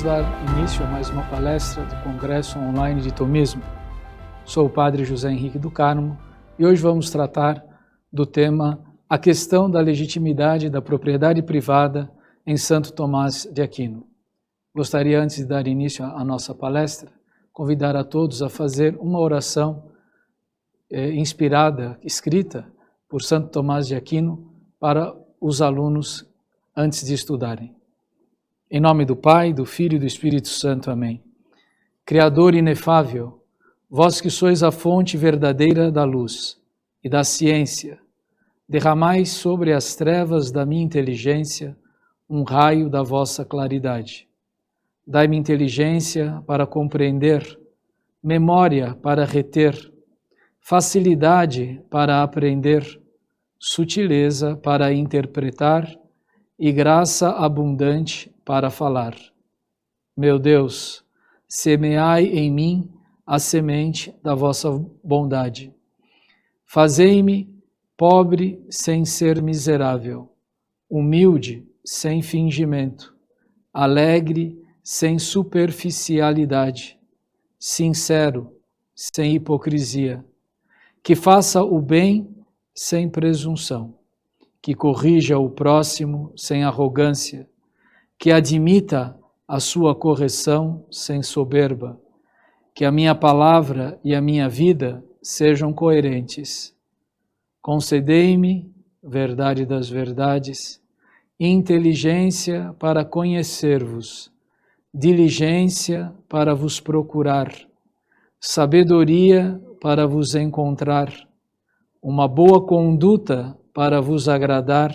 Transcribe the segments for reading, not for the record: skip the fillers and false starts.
Vamos dar início a mais uma palestra do Congresso Online de Tomismo. Sou o Padre José Henrique do Carmo e hoje vamos tratar do tema A questão da legitimidade da propriedade privada em Santo Tomás de Aquino. Gostaria, antes de dar início à nossa palestra, convidar a todos a fazer uma oração inspirada, escrita por Santo Tomás de Aquino para os alunos antes de estudarem. Em nome do Pai, do Filho e do Espírito Santo. Amém. Criador inefável, vós que sois a fonte verdadeira da luz e da ciência, derramais sobre as trevas da minha inteligência um raio da vossa claridade. Dai-me inteligência para compreender, memória para reter, facilidade para aprender, sutileza para interpretar e graça abundante para falar. Meu Deus, semeai em mim a semente da vossa bondade. Fazei-me pobre sem ser miserável, humilde sem fingimento, alegre sem superficialidade, sincero sem hipocrisia, que faça o bem sem presunção, que corrija o próximo sem arrogância, que admita a sua correção sem soberba, que a minha palavra e a minha vida sejam coerentes. Concedei-me, verdade das verdades, inteligência para conhecer-vos, diligência para vos procurar, sabedoria para vos encontrar, uma boa conduta para vos agradar,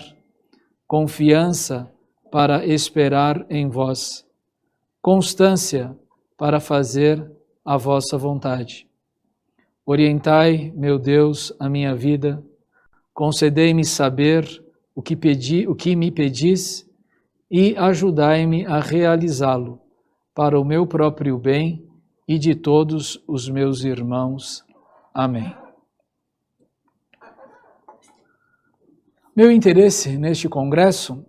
confiança para esperar em vós, constância para fazer a vossa vontade. Orientai, meu Deus, a minha vida, concedei-me saber o que me pedis e ajudai-me a realizá-lo para o meu próprio bem e de todos os meus irmãos. Amém. Meu interesse neste congresso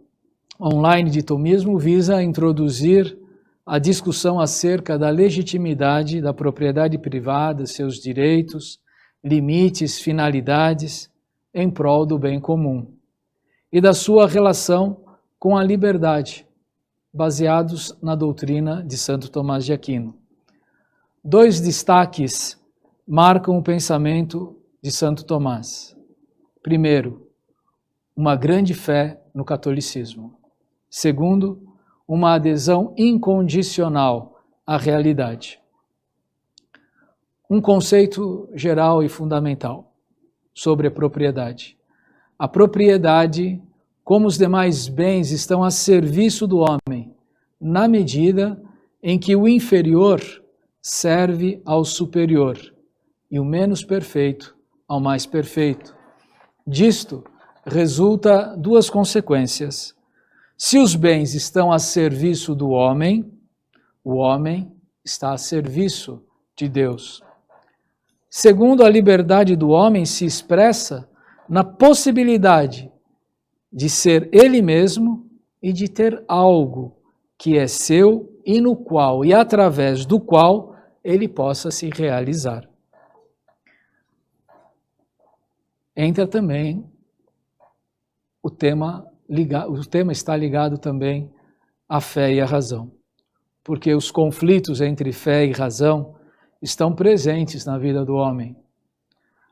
online de tomismo visa introduzir a discussão acerca da legitimidade da propriedade privada, seus direitos, limites, finalidades, em prol do bem comum, e da sua relação com a liberdade, baseados na doutrina de Santo Tomás de Aquino. Dois destaques marcam o pensamento de Santo Tomás. Primeiro, uma grande fé no catolicismo. Segundo, uma adesão incondicional à realidade. Um conceito geral e fundamental sobre a propriedade. A propriedade, como os demais bens, estão a serviço do homem, na medida em que o inferior serve ao superior e o menos perfeito ao mais perfeito. Disto resulta duas consequências. Se os bens estão a serviço do homem, o homem está a serviço de Deus. Segundo, a liberdade do homem se expressa na possibilidade de ser ele mesmo e de ter algo que é seu e no qual e através do qual ele possa se realizar. Entra também o tema está ligado também à fé e à razão, porque os conflitos entre fé e razão estão presentes na vida do homem.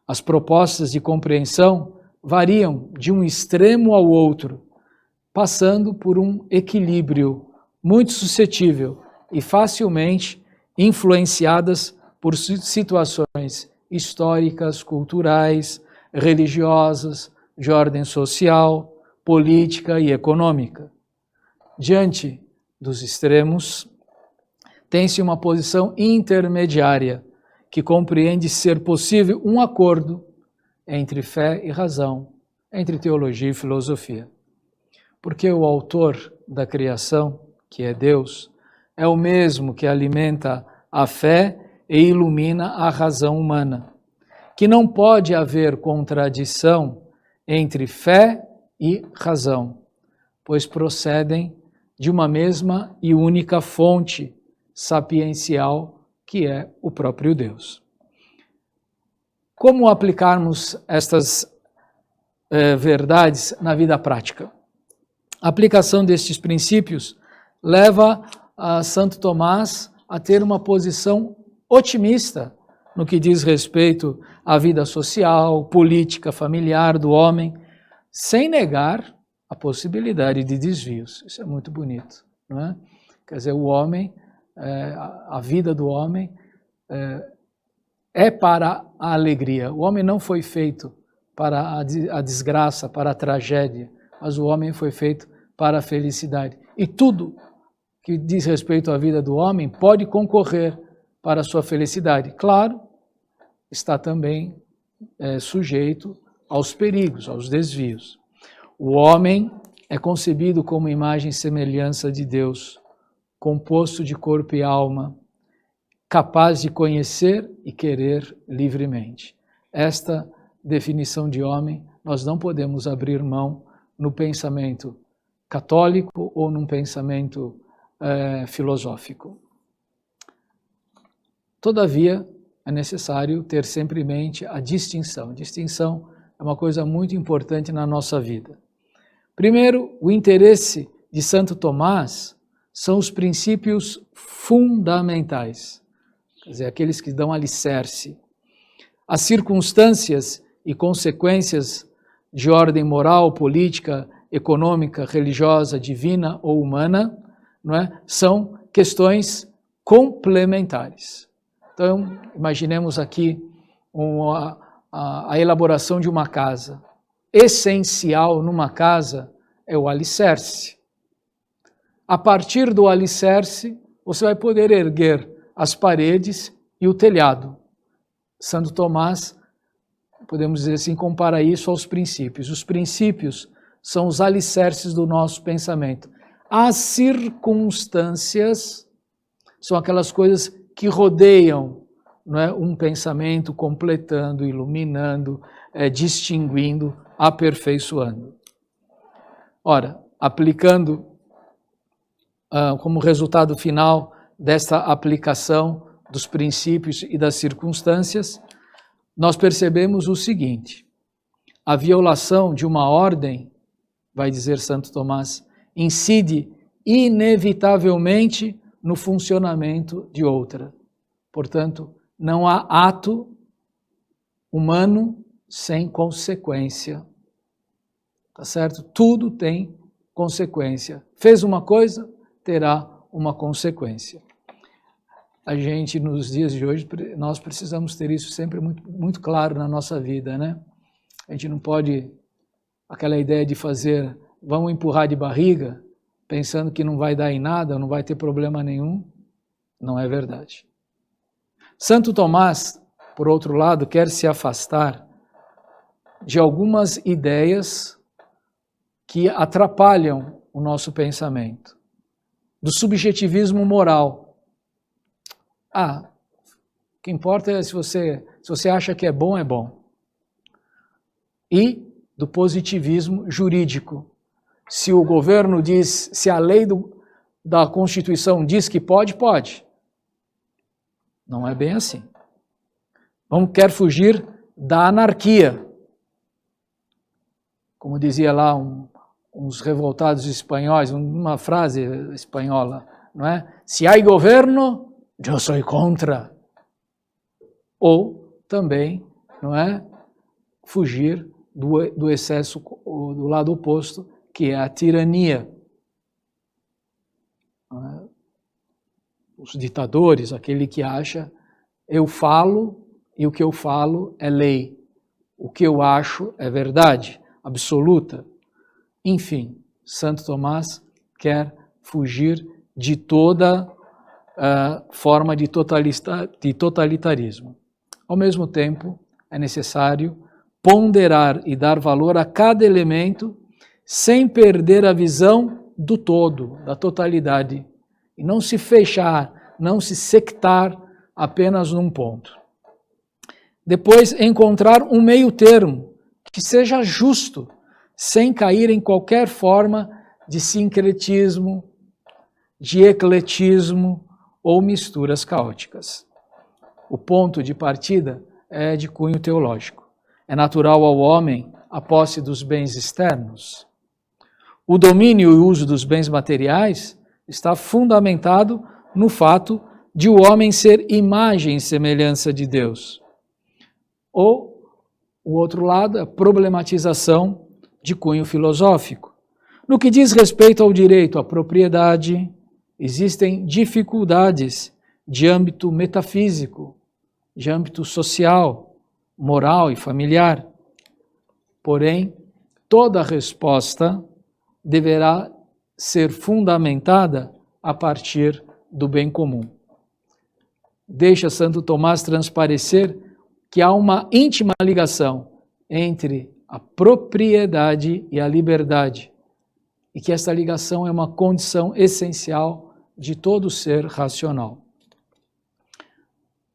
As propostas de compreensão variam de um extremo ao outro, passando por um equilíbrio muito suscetível e facilmente influenciadas por situações históricas, culturais, religiosas, de ordem social, política e econômica. Diante dos extremos, tem-se uma posição intermediária que compreende ser possível um acordo entre fé e razão, entre teologia e filosofia. Porque o autor da criação, que é Deus, é o mesmo que alimenta a fé e ilumina a razão humana, que não pode haver contradição entre fé e razão, pois procedem de uma mesma e única fonte sapiencial, que é o próprio Deus. Como aplicarmos estas verdades na vida prática? A aplicação destes princípios leva a Santo Tomás a ter uma posição otimista no que diz respeito à vida social, política, familiar do homem, sem negar a possibilidade de desvios. Isso é muito bonito, não é? Quer dizer, o homem, a vida do homem é para a alegria. O homem não foi feito para a desgraça, para a tragédia, mas o homem foi feito para a felicidade. E tudo que diz respeito à vida do homem pode concorrer para a sua felicidade. Claro, está também sujeito aos perigos, aos desvios. O homem é concebido como imagem e semelhança de Deus, composto de corpo e alma, capaz de conhecer e querer livremente. Esta definição de homem nós não podemos abrir mão no pensamento católico ou num pensamento filosófico. Todavia, é necessário ter sempre em mente a distinção. A distinção é uma coisa muito importante na nossa vida. Primeiro, o interesse de Santo Tomás são os princípios fundamentais, quer dizer, aqueles que dão alicerce. As circunstâncias e consequências de ordem moral, política, econômica, religiosa, divina ou humana, não é? São questões complementares. Então, imaginemos aqui a elaboração de uma casa. Essencial numa casa é o alicerce. A partir do alicerce, você vai poder erguer as paredes e o telhado. Santo Tomás, podemos dizer assim, compara isso aos princípios. Os princípios são os alicerces do nosso pensamento. As circunstâncias são aquelas coisas que rodeiam, não é, um pensamento, completando, iluminando, distinguindo, aperfeiçoando. Ora, aplicando como resultado final desta aplicação dos princípios e das circunstâncias, nós percebemos o seguinte: a violação de uma ordem, vai dizer Santo Tomás, incide inevitavelmente no funcionamento de outra. Portanto, não há ato humano sem consequência. Tá certo? Tudo tem consequência. Fez uma coisa, terá uma consequência. A gente, nos dias de hoje, nós precisamos ter isso sempre muito, muito claro na nossa vida, né? A gente não pode, aquela ideia de fazer, vamos empurrar de barriga, pensando que não vai dar em nada, não vai ter problema nenhum, não é verdade. Santo Tomás, por outro lado, quer se afastar de algumas ideias que atrapalham o nosso pensamento, do subjetivismo moral. O que importa é se você acha que é bom, é bom. E do positivismo jurídico. Se o governo diz, se a lei da Constituição diz que pode, pode. Não é bem assim. Quer fugir da anarquia. Como dizia lá uns revoltados espanhóis, uma frase espanhola, não é? Se há governo, eu sou contra. Ou também, não é? Fugir do excesso, do lado oposto, que é a tirania. Os ditadores, aquele que acha, eu falo e o que eu falo é lei. O que eu acho é verdade absoluta. Enfim, Santo Tomás quer fugir de toda forma de totalitarismo. Ao mesmo tempo, é necessário ponderar e dar valor a cada elemento sem perder a visão do todo, da totalidade, e não se fechar, não se sectar apenas num ponto. Depois, encontrar um meio termo que seja justo, sem cair em qualquer forma de sincretismo, de ecletismo ou misturas caóticas. O ponto de partida é de cunho teológico. É natural ao homem a posse dos bens externos. O domínio e o uso dos bens materiais está fundamentado no fato de o homem ser imagem e semelhança de Deus. Ou, o outro lado, a problematização de cunho filosófico. No que diz respeito ao direito à propriedade, existem dificuldades de âmbito metafísico, de âmbito social, moral e familiar. Porém, toda resposta deverá ser fundamentada a partir do bem comum. Deixa Santo Tomás transparecer que há uma íntima ligação entre a propriedade e a liberdade, e que essa ligação é uma condição essencial de todo ser racional.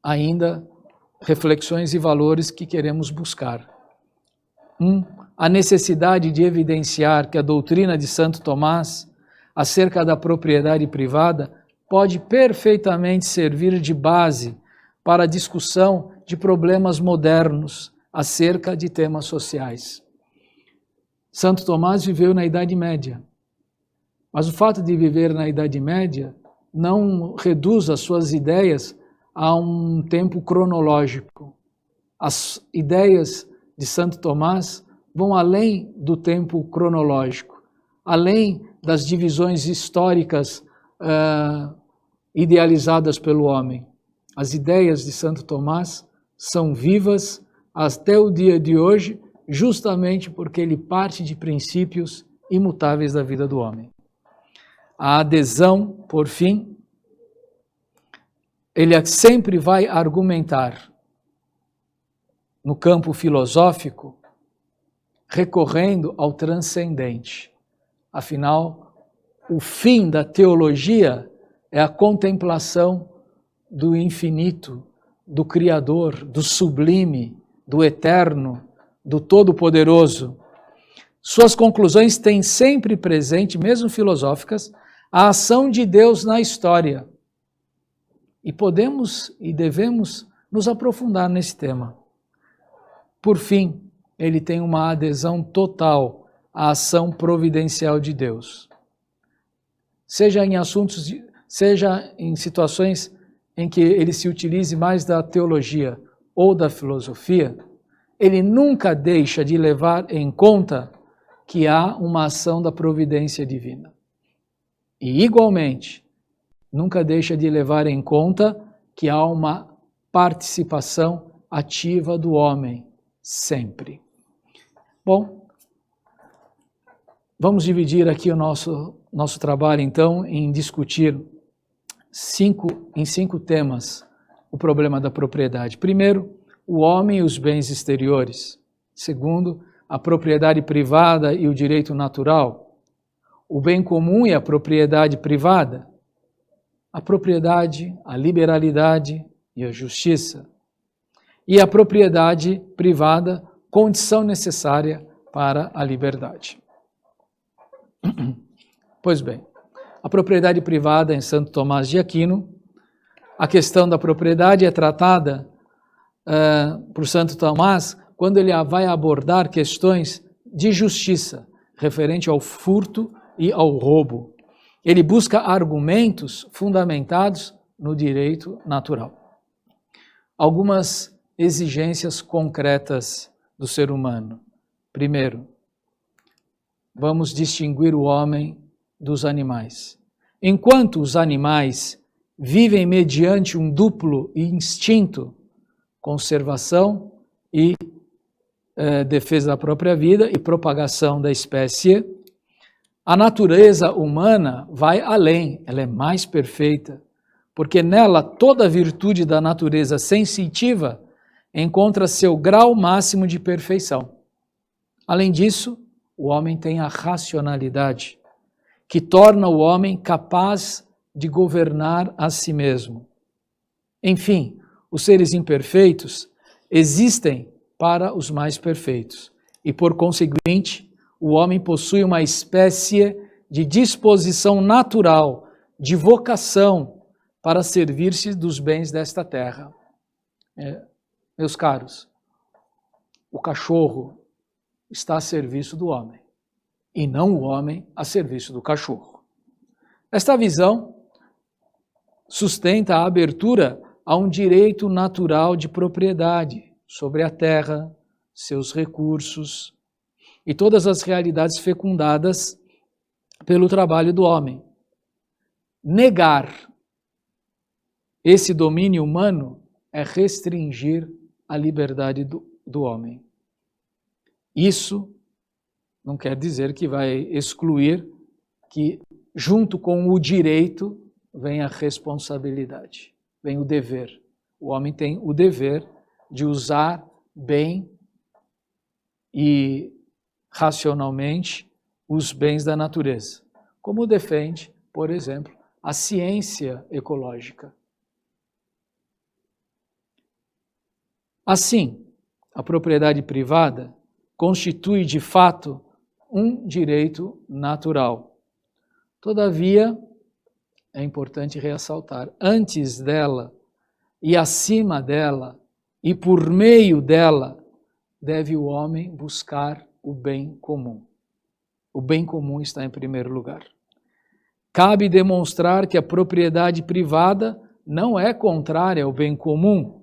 Ainda reflexões e valores que queremos buscar. A necessidade de evidenciar que a doutrina de Santo Tomás acerca da propriedade privada pode perfeitamente servir de base para a discussão de problemas modernos acerca de temas sociais. Santo Tomás viveu na Idade Média, mas o fato de viver na Idade Média não reduz as suas ideias a um tempo cronológico. As ideias de Santo Tomás vão além do tempo cronológico, além das divisões históricas idealizadas pelo homem. As ideias de Santo Tomás são vivas até o dia de hoje, justamente porque ele parte de princípios imutáveis da vida do homem. A adesão, por fim, ele sempre vai argumentar no campo filosófico, recorrendo ao transcendente. Afinal, o fim da teologia é a contemplação do infinito, do Criador, do sublime, do eterno, do Todo-Poderoso. Suas conclusões têm sempre presente, mesmo filosóficas, a ação de Deus na história. E podemos e devemos nos aprofundar nesse tema. Por fim, ele tem uma adesão total à ação providencial de Deus. Seja em situações em que ele se utilize mais da teologia ou da filosofia, ele nunca deixa de levar em conta que há uma ação da providência divina. E, igualmente, nunca deixa de levar em conta que há uma participação ativa do homem, sempre. Bom, vamos dividir aqui o nosso trabalho, então, em discutir em cinco temas o problema da propriedade. Primeiro, o homem e os bens exteriores. Segundo, a propriedade privada e o direito natural. O bem comum e a propriedade privada. A propriedade, a liberalidade e a justiça. E a propriedade privada, condição necessária para a liberdade. Pois bem, a propriedade privada em Santo Tomás de Aquino, a questão da propriedade é tratada por Santo Tomás quando ele vai abordar questões de justiça, referente ao furto e ao roubo. Ele busca argumentos fundamentados no direito natural. Algumas exigências concretas do ser humano. Primeiro, vamos distinguir o homem dos animais. Enquanto os animais vivem mediante um duplo instinto, conservação e defesa da própria vida e propagação da espécie, a natureza humana vai além, ela é mais perfeita, porque nela toda a virtude da natureza sensitiva encontra seu grau máximo de perfeição. Além disso, o homem tem a racionalidade, que torna o homem capaz de governar a si mesmo. Enfim, os seres imperfeitos existem para os mais perfeitos, e por conseguinte, o homem possui uma espécie de disposição natural de vocação para servir-se dos bens desta terra. Meus caros, o cachorro está a serviço do homem, e não o homem a serviço do cachorro. Esta visão sustenta a abertura a um direito natural de propriedade sobre a terra, seus recursos e todas as realidades fecundadas pelo trabalho do homem. Negar esse domínio humano é restringir a liberdade do homem. Isso não quer dizer que vai excluir que, junto com o direito, vem a responsabilidade, vem o dever. O homem tem o dever de usar bem e racionalmente os bens da natureza, como defende, por exemplo, a ciência ecológica. Assim, a propriedade privada constitui de fato um direito natural. Todavia, é importante ressaltar, antes dela e acima dela e por meio dela, deve o homem buscar o bem comum. O bem comum está em primeiro lugar. Cabe demonstrar que a propriedade privada não é contrária ao bem comum.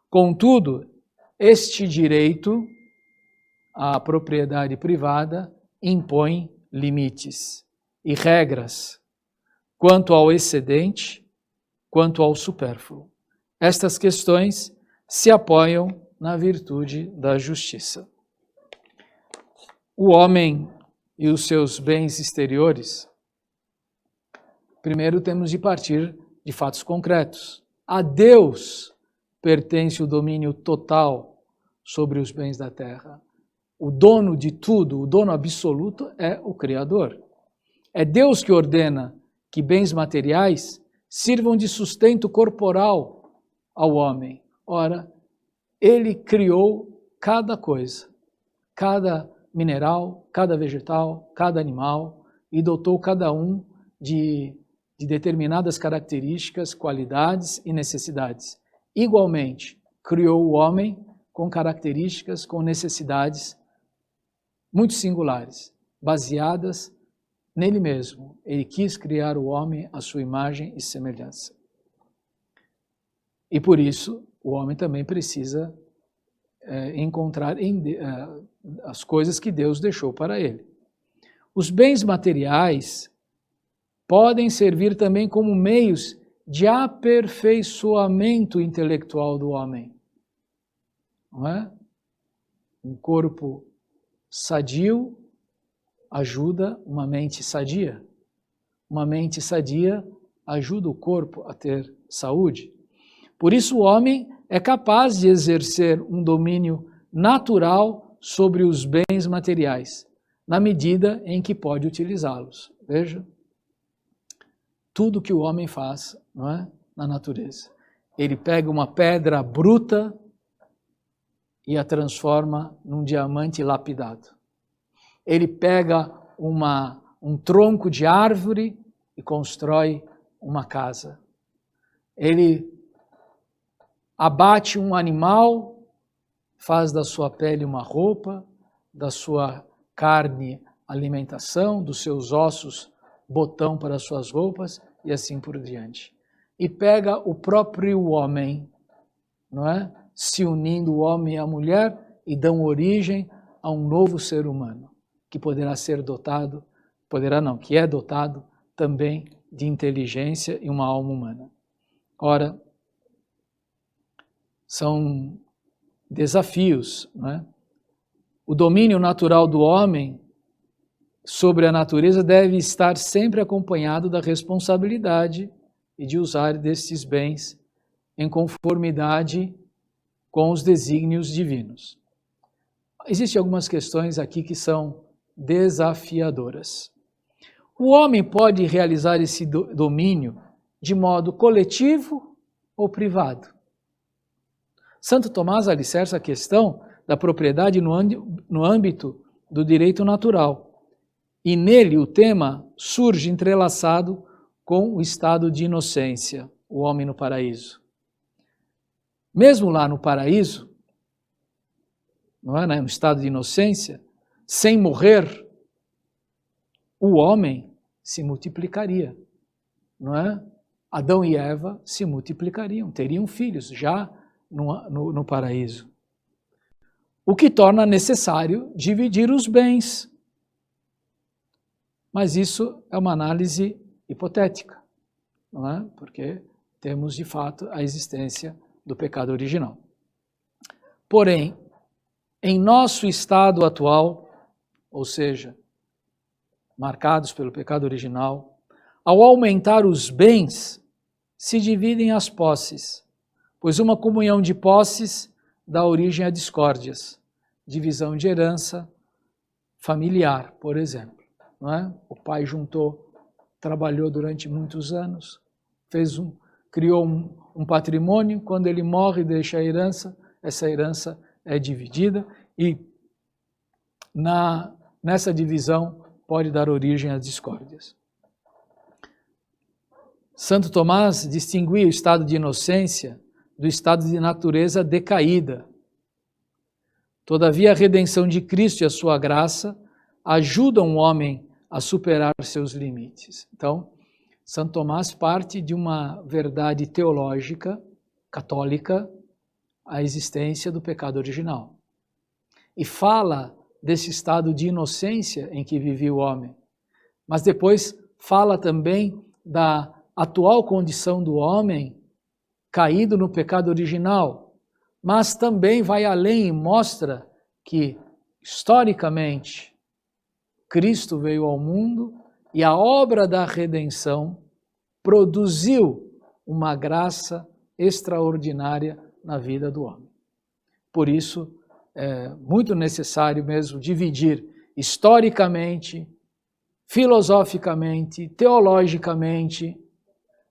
Contudo, este direito à propriedade privada impõe limites e regras quanto ao excedente, quanto ao supérfluo. Estas questões se apoiam na virtude da justiça. O homem e os seus bens exteriores, primeiro temos de partir de fatos concretos. A Deus pertence o domínio total sobre os bens da terra. O dono de tudo, o dono absoluto é o Criador. É Deus que ordena que bens materiais sirvam de sustento corporal ao homem. Ora, Ele criou cada coisa, cada mineral, cada vegetal, cada animal, e dotou cada um de determinadas características, qualidades e necessidades. Igualmente, criou o homem com características, com necessidades muito singulares, baseadas nele mesmo. Ele quis criar o homem à sua imagem e semelhança. E por isso, o homem também precisa encontrar as coisas que Deus deixou para ele. Os bens materiais podem servir também como meios de aperfeiçoamento intelectual do homem. Não é? Um corpo sadio ajuda uma mente sadia. Uma mente sadia ajuda o corpo a ter saúde. Por isso o homem é capaz de exercer um domínio natural sobre os bens materiais, na medida em que pode utilizá-los. Veja, tudo que o homem faz, não é? Na natureza. Ele pega uma pedra bruta e a transforma num diamante lapidado. Ele pega um tronco de árvore e constrói uma casa. Ele abate um animal, faz da sua pele uma roupa, da sua carne alimentação, dos seus ossos botão para as suas roupas e assim por diante. E pega o próprio homem, não é? Se unindo o homem e a mulher e dão origem a um novo ser humano, que poderá ser dotado, que é dotado também de inteligência e uma alma humana. Ora, são desafios, não é? O domínio natural do homem sobre a natureza deve estar sempre acompanhado da responsabilidade e de usar destes bens em conformidade com os desígnios divinos. Existem algumas questões aqui que são desafiadoras. O homem pode realizar esse domínio de modo coletivo ou privado. Santo Tomás alicerça a questão da propriedade no âmbito do direito natural. E nele o tema surge entrelaçado com o estado de inocência, o homem no paraíso. Mesmo lá no paraíso, não é, né, no estado de inocência, sem morrer, o homem se multiplicaria, não é? Adão e Eva se multiplicariam, teriam filhos já no paraíso. O que torna necessário dividir os bens. Mas isso é uma análise hipotética, não é? Porque temos de fato a existência do pecado original. Porém, em nosso estado atual, ou seja, marcados pelo pecado original, ao aumentar os bens, se dividem as posses, pois uma comunhão de posses dá origem a discórdias, divisão de herança familiar, por exemplo. Não é? O pai trabalhou durante muitos anos, criou um patrimônio, quando ele morre deixa a herança, essa herança é dividida e nessa divisão pode dar origem a discórdias. Santo Tomás distinguia o estado de inocência do estado de natureza decaída. Todavia, a redenção de Cristo e a sua graça ajudam o homem a superar seus limites. Então, Santo Tomás parte de uma verdade teológica, católica, a existência do pecado original. E fala desse estado de inocência em que vivia o homem. Mas depois fala também da atual condição do homem caído no pecado original, mas também vai além e mostra que, historicamente, Cristo veio ao mundo e a obra da redenção produziu uma graça extraordinária na vida do homem. Por isso, é muito necessário mesmo dividir historicamente, filosoficamente, teologicamente,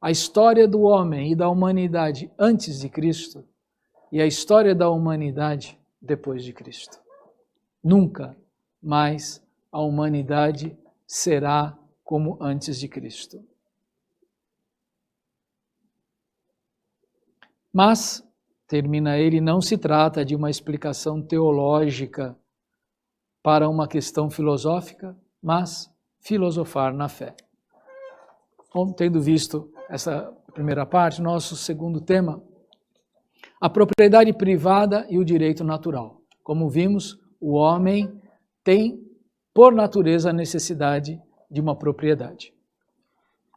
a história do homem e da humanidade antes de Cristo e a história da humanidade depois de Cristo. Nunca mais a humanidade será como antes de Cristo. Mas, termina ele, não se trata de uma explicação teológica para uma questão filosófica, mas filosofar na fé. Bom, tendo visto essa primeira parte, nosso segundo tema, a propriedade privada e o direito natural. Como vimos, o homem tem, por natureza, a necessidade de uma propriedade.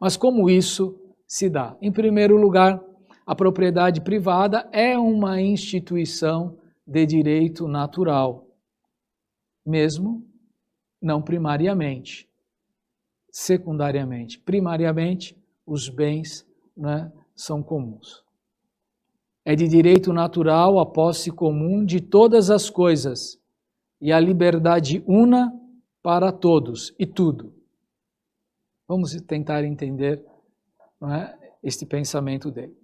Mas como isso se dá? Em primeiro lugar, a propriedade privada é uma instituição de direito natural, mesmo não primariamente, secundariamente. Primariamente, os bens, né, são comuns. É de direito natural a posse comum de todas as coisas e a liberdade una para todos e tudo. Vamos tentar entender, não é, este pensamento dele.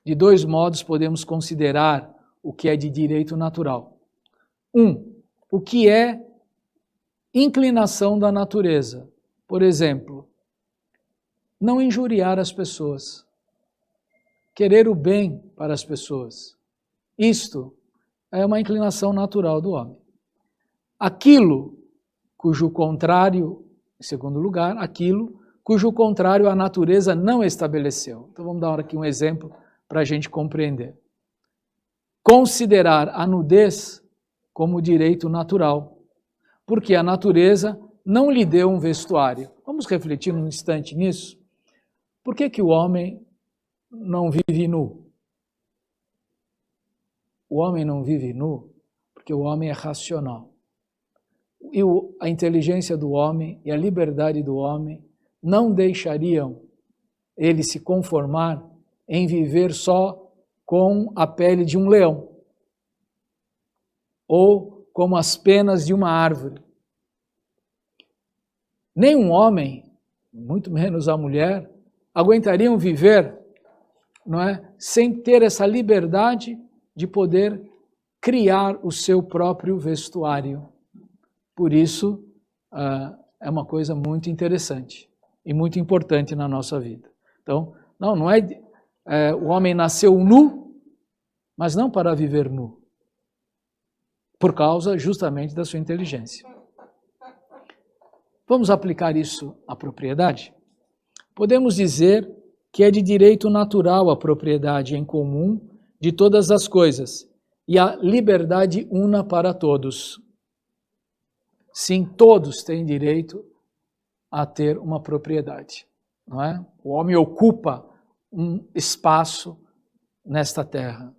De dois modos podemos considerar o que é de direito natural. O que é inclinação da natureza. Por exemplo, não injuriar as pessoas, querer o bem para as pessoas. Isto é uma inclinação natural do homem. Aquilo cujo contrário, em segundo lugar, aquilo cujo contrário a natureza não estabeleceu. Então vamos dar aqui um exemplo para a gente compreender. Considerar a nudez como direito natural, porque a natureza não lhe deu um vestuário. Vamos refletir um instante nisso? Por que o homem não vive nu? O homem não vive nu porque o homem é racional. E a inteligência do homem e a liberdade do homem não deixariam ele se conformar em viver só com a pele de um leão ou como as penas de uma árvore. Nenhum homem, muito menos a mulher, aguentariam viver, não é, sem ter essa liberdade de poder criar o seu próprio vestuário. Por isso, é uma coisa muito interessante. e muito importante na nossa vida. Então, não é o homem nasceu nu, mas não para viver nu, por causa justamente da sua inteligência. Vamos aplicar isso à propriedade? Podemos dizer que é de direito natural a propriedade em comum de todas as coisas e a liberdade una para todos. Sim, todos têm direito a ter uma propriedade, não é? O homem ocupa um espaço nesta terra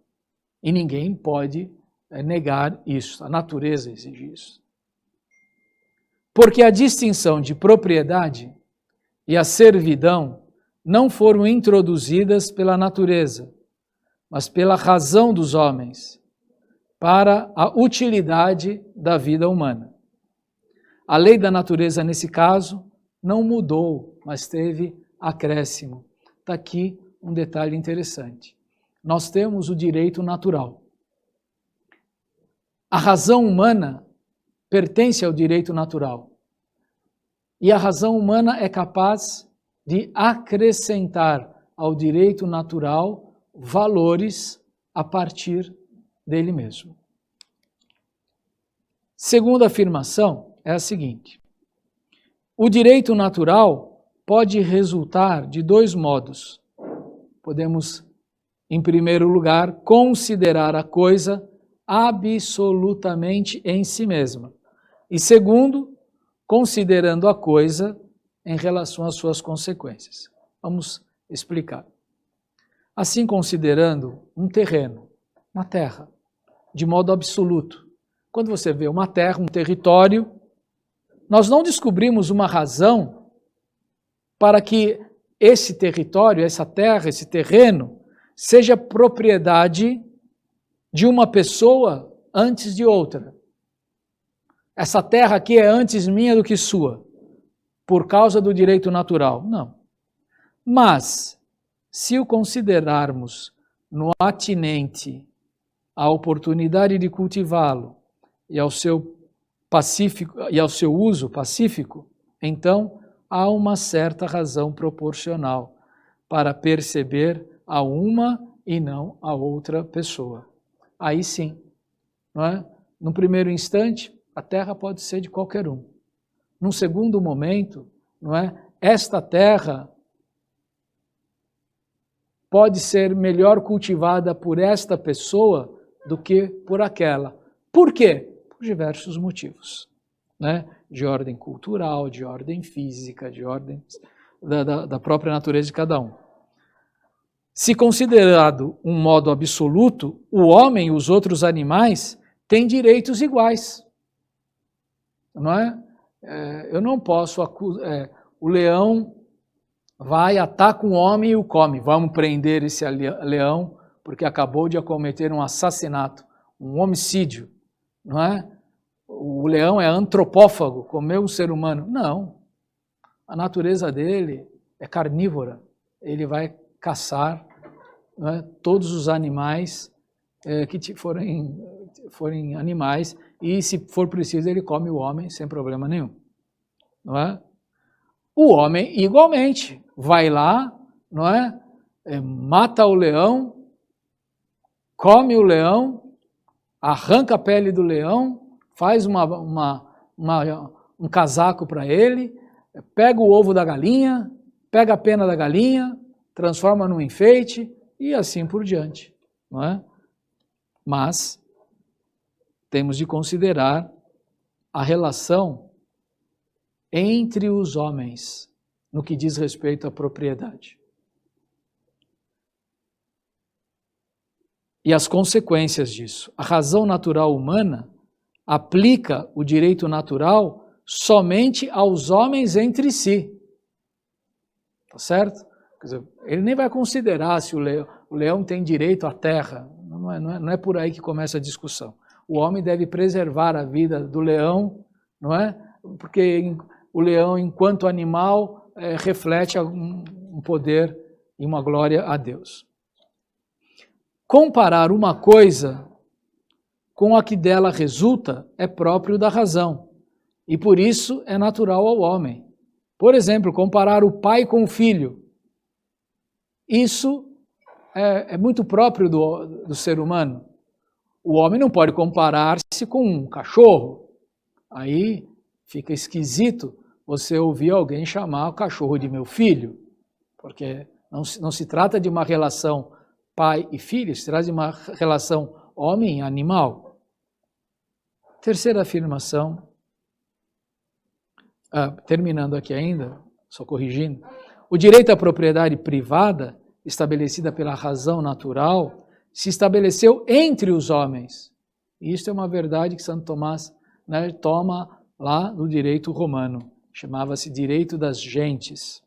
e ninguém pode negar isso, a natureza exige isso. Porque a distinção de propriedade e a servidão não foram introduzidas pela natureza, mas pela razão dos homens, para a utilidade da vida humana. A lei da natureza, nesse caso, não mudou, mas teve acréscimo. Está aqui um detalhe interessante. Nós temos o direito natural. A razão humana pertence ao direito natural. E a razão humana é capaz de acrescentar ao direito natural valores a partir dele mesmo. Segunda afirmação é a seguinte: o direito natural pode resultar de dois modos. Podemos, em primeiro lugar, considerar a coisa absolutamente em si mesma. E segundo, considerando a coisa em relação às suas consequências. Vamos explicar. Assim, considerando um terreno, uma terra, de modo absoluto. Quando você vê uma terra, um território, nós não descobrimos uma razão para que esse território, essa terra, esse terreno, seja propriedade de uma pessoa antes de outra. Essa terra aqui é antes minha do que sua, por causa do direito natural. Não. Mas, se o considerarmos no atinente à oportunidade de cultivá-lo e ao seu uso pacífico, então há uma certa razão proporcional para perceber a uma e não a outra pessoa. Aí sim, não é? No primeiro instante, a terra pode ser de qualquer um. Num segundo momento, não é? Esta terra pode ser melhor cultivada por esta pessoa do que por aquela. Por quê? Por diversos motivos, né? De ordem cultural, de ordem física, de ordem da própria natureza de cada um. Se considerado um modo absoluto, o homem e os outros animais têm direitos iguais. Não é? Eu não posso acusar. O leão vai, ataca um homem e o come. Vamos prender esse leão porque acabou de cometer um assassinato, um homicídio. Não é? O leão é antropófago, comeu um ser humano. Não. A natureza dele é carnívora. Ele vai caçar, não é, todos os animais que forem animais, e se for preciso ele come o homem sem problema nenhum. Não é? O homem igualmente vai lá, não é? Mata o leão, come o leão, arranca a pele do leão, faz um casaco para ele, pega o ovo da galinha, pega a pena da galinha, transforma num enfeite e assim por diante, não é? Mas temos de considerar a relação entre os homens no que diz respeito à propriedade. E as consequências disso. A razão natural humana aplica o direito natural somente aos homens entre si. Tá certo? Quer dizer, ele nem vai considerar se o leão tem direito à terra. Não é por aí que começa a discussão. O homem deve preservar a vida do leão, não é? Porque o leão, enquanto animal, reflete um poder e uma glória a Deus. Comparar uma coisa com a que dela resulta é próprio da razão, e por isso é natural ao homem. Por exemplo, comparar o pai com o filho. Isso é muito próprio do ser humano. O homem não pode comparar-se com um cachorro. Aí fica esquisito você ouvir alguém chamar o cachorro de meu filho, porque não se trata de uma relação pai e filho, se trata de uma relação homem e animal. Terceira afirmação, terminando aqui ainda, só corrigindo, o direito à propriedade privada, estabelecida pela razão natural, se estabeleceu entre os homens. E isso é uma verdade que Santo Tomás, né, toma lá no direito romano. Chamava-se direito das gentes.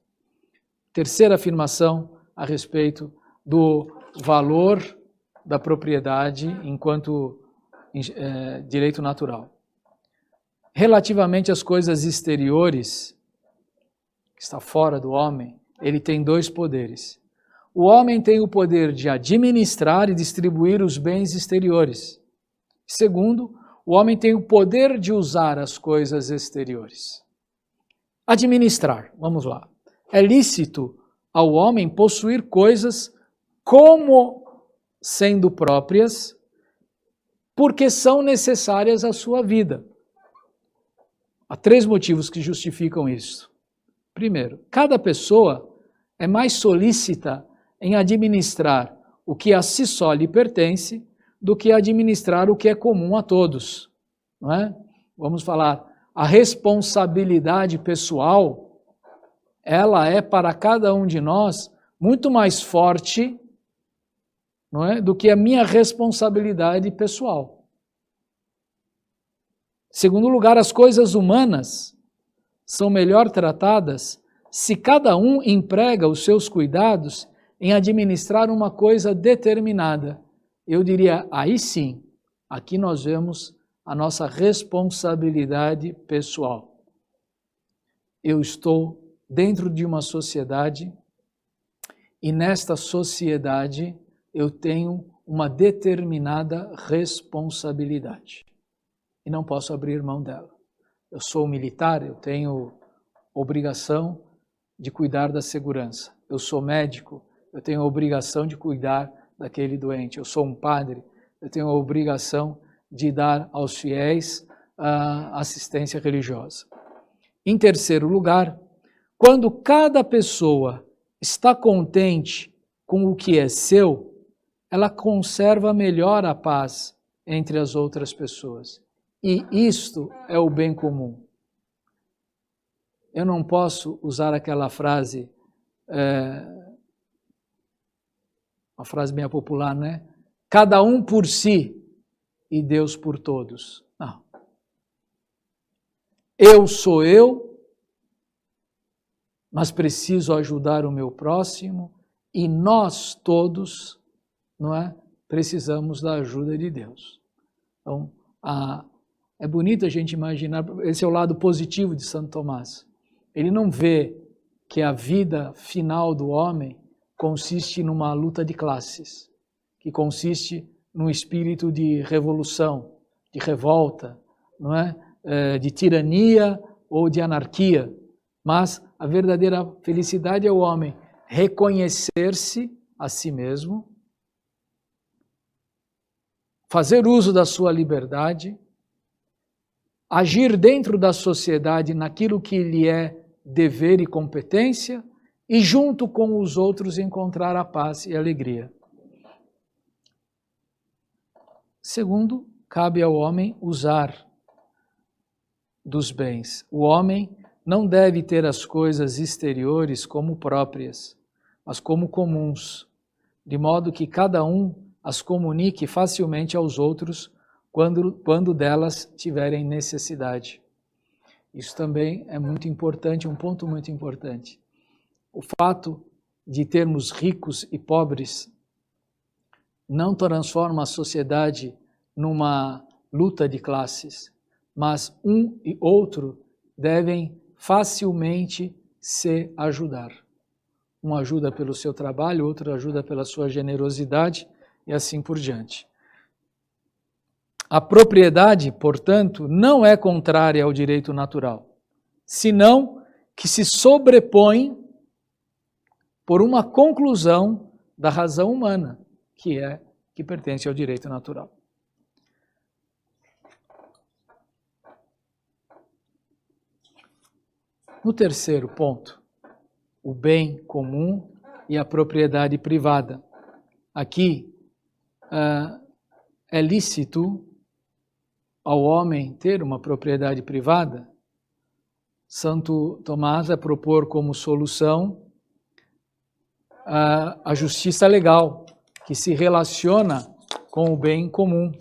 Terceira afirmação a respeito do valor da propriedade enquanto direito natural. Relativamente às coisas exteriores, que está fora do homem, ele tem dois poderes. O homem tem o poder de administrar e distribuir os bens exteriores. Segundo, o homem tem o poder de usar as coisas exteriores. Administrar, vamos lá. É lícito ao homem possuir coisas como sendo próprias, porque são necessárias à sua vida. Há 3 motivos que justificam isso. Primeiro, cada pessoa é mais solícita em administrar o que a si só lhe pertence do que administrar o que é comum a todos, não é? Vamos falar, a responsabilidade pessoal, ela é para cada um de nós muito mais forte, não é, do que a minha responsabilidade pessoal. Segundo lugar, as coisas humanas são melhor tratadas se cada um emprega os seus cuidados em administrar uma coisa determinada. Eu diria, aí sim, aqui nós vemos a nossa responsabilidade pessoal. Eu estou dentro de uma sociedade e nesta sociedade eu tenho uma determinada responsabilidade e não posso abrir mão dela. Eu sou militar, eu tenho obrigação de cuidar da segurança. Eu sou médico, eu tenho a obrigação de cuidar daquele doente. Eu sou um padre, eu tenho a obrigação de dar aos fiéis a assistência religiosa. Em terceiro lugar, quando cada pessoa está contente com o que é seu, ela conserva melhor a paz entre as outras pessoas. E isto é o bem comum. Eu não posso usar aquela frase, uma frase bem popular, né? Cada um por si e Deus por todos. Não. Eu sou eu, mas preciso ajudar o meu próximo e nós todos, não é? Precisamos da ajuda de Deus. Então, é bonito a gente imaginar, esse é o lado positivo de Santo Tomás. Ele não vê que a vida final do homem consiste numa luta de classes, que consiste num espírito de revolução, de revolta, não é? De tirania ou de anarquia. Mas a verdadeira felicidade é o homem reconhecer-se a si mesmo, fazer uso da sua liberdade, agir dentro da sociedade naquilo que lhe é dever e competência, e junto com os outros encontrar a paz e a alegria. Segundo, cabe ao homem usar dos bens. O homem não deve ter as coisas exteriores como próprias, mas como comuns, de modo que cada um as comunique facilmente aos outros quando delas tiverem necessidade. Isso também é muito importante, um ponto muito importante. O fato de termos ricos e pobres não transforma a sociedade numa luta de classes, mas um e outro devem facilmente se ajudar. Um ajuda pelo seu trabalho, outro ajuda pela sua generosidade e assim por diante. A propriedade, portanto, não é contrária ao direito natural, senão que se sobrepõe por uma conclusão da razão humana, que pertence ao direito natural. No terceiro ponto, o bem comum e a propriedade privada. Aqui é lícito ao homem ter uma propriedade privada. Santo Tomás vai propor como solução a justiça legal, que se relaciona com o bem comum.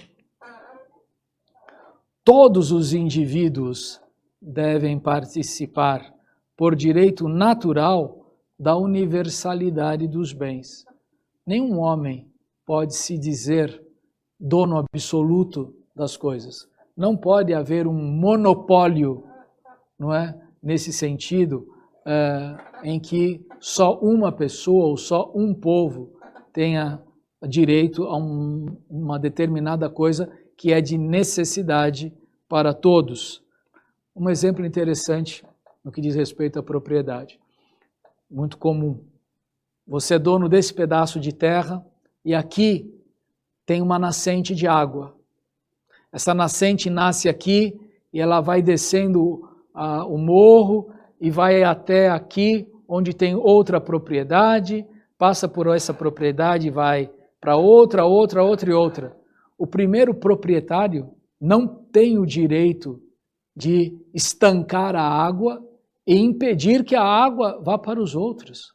Todos os indivíduos devem participar por direito natural da universalidade dos bens. Nenhum homem pode se dizer dono absoluto das coisas. Não pode haver um monopólio, não é? Nesse sentido, em que só uma pessoa ou só um povo tenha direito a uma determinada coisa que é de necessidade para todos. Um exemplo interessante no que diz respeito à propriedade, muito comum. Você é dono desse pedaço de terra e aqui tem uma nascente de água. Essa nascente nasce aqui e ela vai descendo o morro e vai até aqui, onde tem outra propriedade, passa por essa propriedade e vai para outra. O primeiro proprietário não tem o direito de estancar a água e impedir que a água vá para os outros.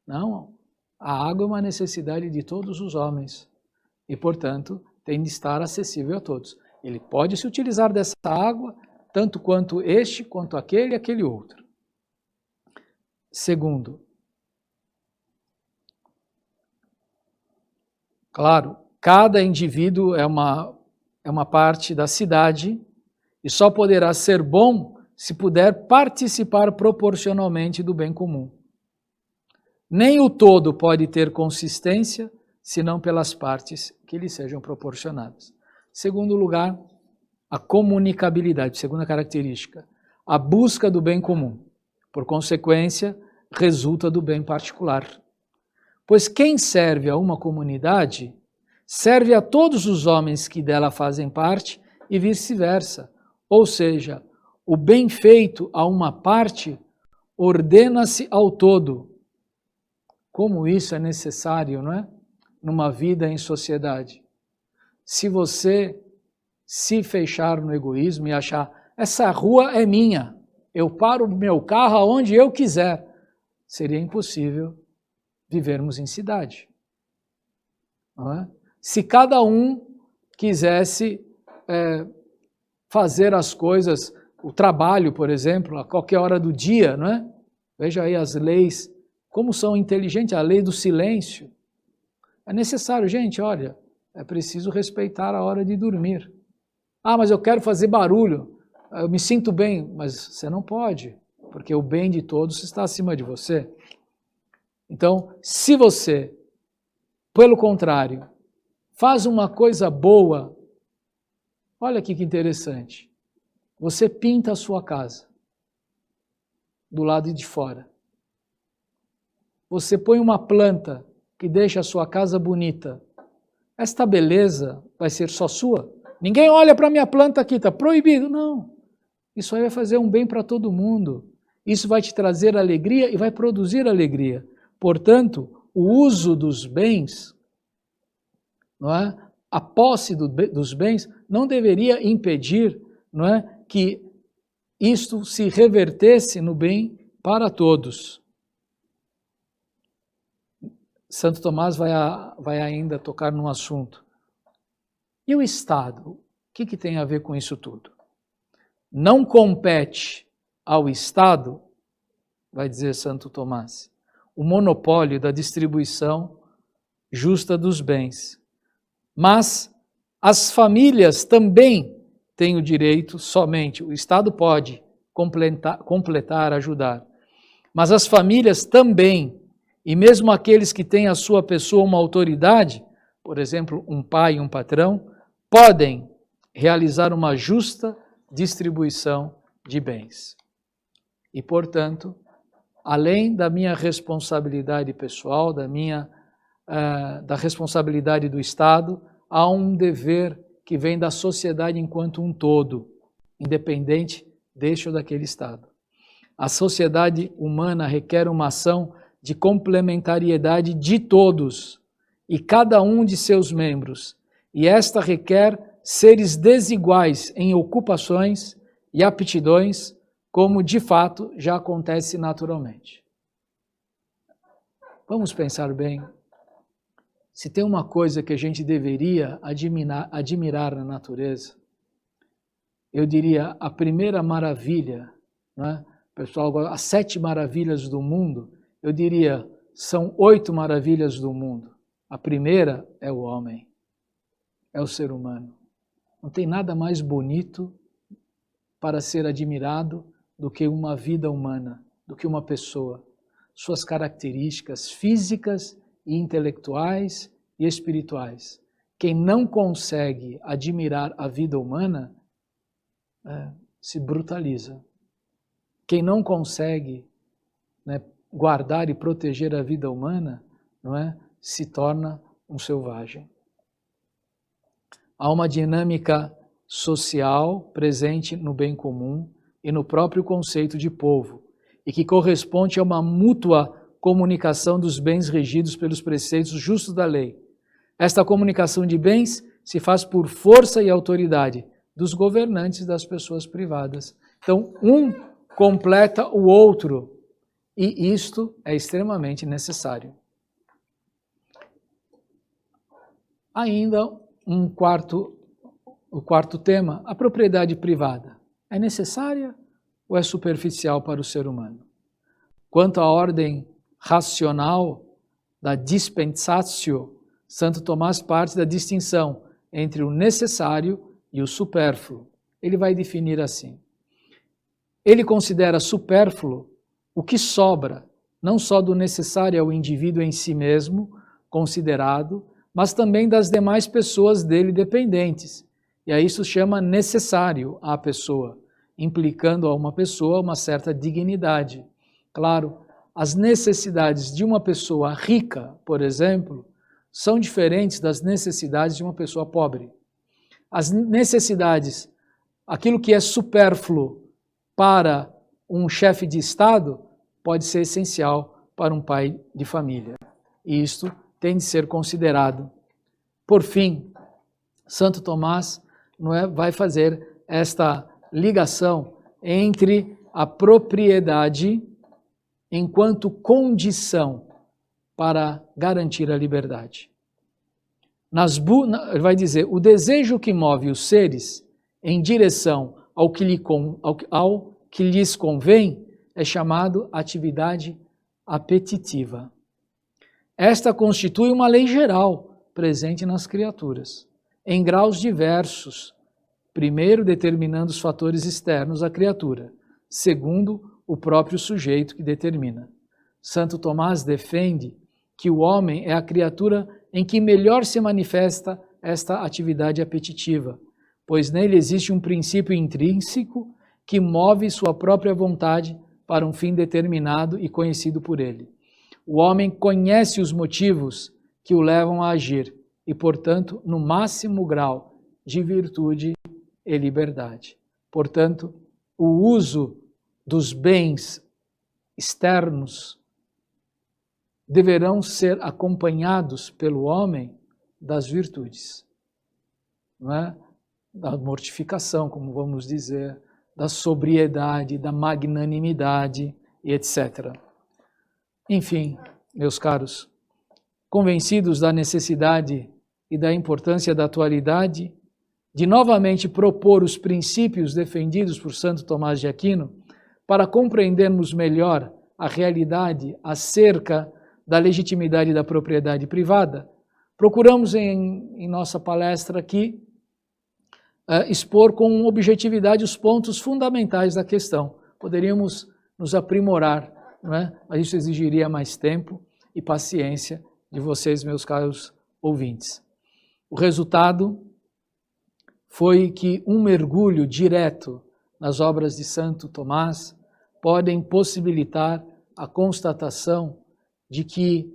Não, a água é uma necessidade de todos os homens e, portanto, tem de estar acessível a todos. Ele pode se utilizar dessa água, tanto quanto este, quanto aquele e aquele outro. Segundo, claro, cada indivíduo é uma parte da cidade e só poderá ser bom se puder participar proporcionalmente do bem comum. Nem o todo pode ter consistência, senão pelas partes que lhe sejam proporcionadas. Segundo lugar, a comunicabilidade, segunda característica, a busca do bem comum. Por consequência, resulta do bem particular. Pois quem serve a uma comunidade, serve a todos os homens que dela fazem parte e vice-versa. Ou seja, o bem feito a uma parte ordena-se ao todo. Como isso é necessário, não é? Numa vida em sociedade. Se você se fechar no egoísmo e achar, essa rua é minha, eu paro o meu carro aonde eu quiser, seria impossível vivermos em cidade. Não é? Se cada um quisesse fazer as coisas, o trabalho, por exemplo, a qualquer hora do dia, não é? Veja aí as leis, como são inteligentes, a lei do silêncio. É necessário, gente, olha, é preciso respeitar a hora de dormir. Ah, mas eu quero fazer barulho, eu me sinto bem, mas você não pode, porque o bem de todos está acima de você. Então, se você, pelo contrário, faz uma coisa boa, olha aqui que interessante, você pinta a sua casa, do lado de fora. Você põe uma planta que deixa a sua casa bonita. Esta beleza vai ser só sua? Ninguém olha para a minha planta aqui, está proibido. Não, isso aí vai fazer um bem para todo mundo. Isso vai te trazer alegria e vai produzir alegria. Portanto, o uso dos bens, não é? A posse dos bens não deveria impedir, não é, que isto se revertesse no bem para todos. Santo Tomás vai ainda tocar num assunto. E o Estado? O que tem a ver com isso tudo? Não compete ao Estado, vai dizer Santo Tomás, o monopólio da distribuição justa dos bens. Mas as famílias também têm o direito, somente o Estado pode completar, ajudar. Mas as famílias também, e mesmo aqueles que têm a sua pessoa uma autoridade, por exemplo, um pai e um patrão, podem realizar uma justa distribuição de bens. E, portanto, além da minha responsabilidade pessoal, da responsabilidade do Estado, há um dever que vem da sociedade enquanto um todo, independente deste ou daquele Estado. A sociedade humana requer uma ação de complementariedade de todos e cada um de seus membros, e esta requer seres desiguais em ocupações e aptidões, como de fato já acontece naturalmente. Vamos pensar bem. Se tem uma coisa que a gente deveria admirar na natureza, eu diria a primeira maravilha, né? Pessoal, as 7 maravilhas do mundo, eu diria, são 8 maravilhas do mundo. A primeira é o homem, é o ser humano. Não tem nada mais bonito para ser admirado do que uma vida humana, do que uma pessoa. Suas características físicas e intelectuais e espirituais. Quem não consegue admirar a vida humana se brutaliza. Quem não consegue, né, guardar e proteger a vida humana, não é, se torna um selvagem. Há uma dinâmica social presente no bem comum e no próprio conceito de povo, e que corresponde a uma mútua comunicação dos bens regidos pelos preceitos justos da lei. Esta comunicação de bens se faz por força e autoridade dos governantes das pessoas privadas. Então, um completa o outro, e isto é extremamente necessário. Ainda o quarto tema, a propriedade privada. É necessária ou é superficial para o ser humano? Quanto à ordem racional da dispensatio, Santo Tomás parte da distinção entre o necessário e o supérfluo. Ele vai definir assim. Ele considera supérfluo o que sobra, não só do necessário ao indivíduo em si mesmo, considerado, mas também das demais pessoas dele dependentes. E aí isso chama necessário à pessoa, implicando a uma pessoa uma certa dignidade. Claro, as necessidades de uma pessoa rica, por exemplo, são diferentes das necessidades de uma pessoa pobre. As necessidades, aquilo que é supérfluo para um chefe de Estado, pode ser essencial para um pai de família. E isto tem de ser considerado. Por fim, Santo Tomás vai fazer esta ligação entre a propriedade enquanto condição para garantir a liberdade. Ele vai dizer, o desejo que move os seres em direção ao que lhes convém é chamado atividade apetitiva. Esta constitui uma lei geral presente nas criaturas, em graus diversos, primeiro determinando os fatores externos à criatura, segundo o próprio sujeito que determina. Santo Tomás defende que o homem é a criatura em que melhor se manifesta esta atividade apetitiva, pois nele existe um princípio intrínseco que move sua própria vontade para um fim determinado e conhecido por ele. O homem conhece os motivos que o levam a agir e, portanto, no máximo grau de virtude e liberdade. Portanto, o uso dos bens externos deverão ser acompanhados pelo homem das virtudes, não é? Da mortificação, como vamos dizer, da sobriedade, da magnanimidade e etc. Enfim, meus caros, convencidos da necessidade e da importância da atualidade, de novamente propor os princípios defendidos por Santo Tomás de Aquino, para compreendermos melhor a realidade acerca da legitimidade da propriedade privada, procuramos em nossa palestra aqui expor com objetividade os pontos fundamentais da questão. Poderíamos nos aprimorar, não é? Mas isso exigiria mais tempo e paciência de vocês, meus caros ouvintes. O resultado foi que um mergulho direto nas obras de Santo Tomás podem possibilitar a constatação de que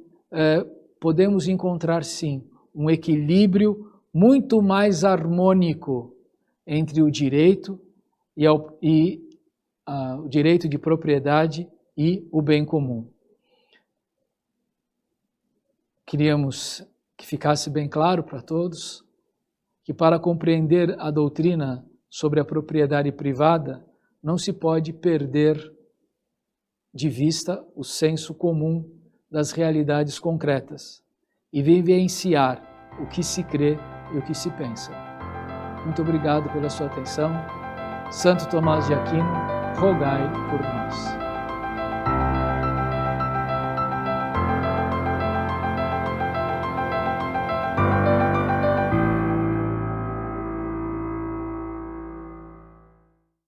podemos encontrar, sim, um equilíbrio muito mais harmônico entre o direito o direito de propriedade e o bem comum. Queríamos que ficasse bem claro para todos que para compreender a doutrina sobre a propriedade privada não se pode perder de vista o senso comum das realidades concretas e vivenciar o que se crê e o que se pensa. Muito obrigado pela sua atenção. Santo Tomás de Aquino, rogai por nós.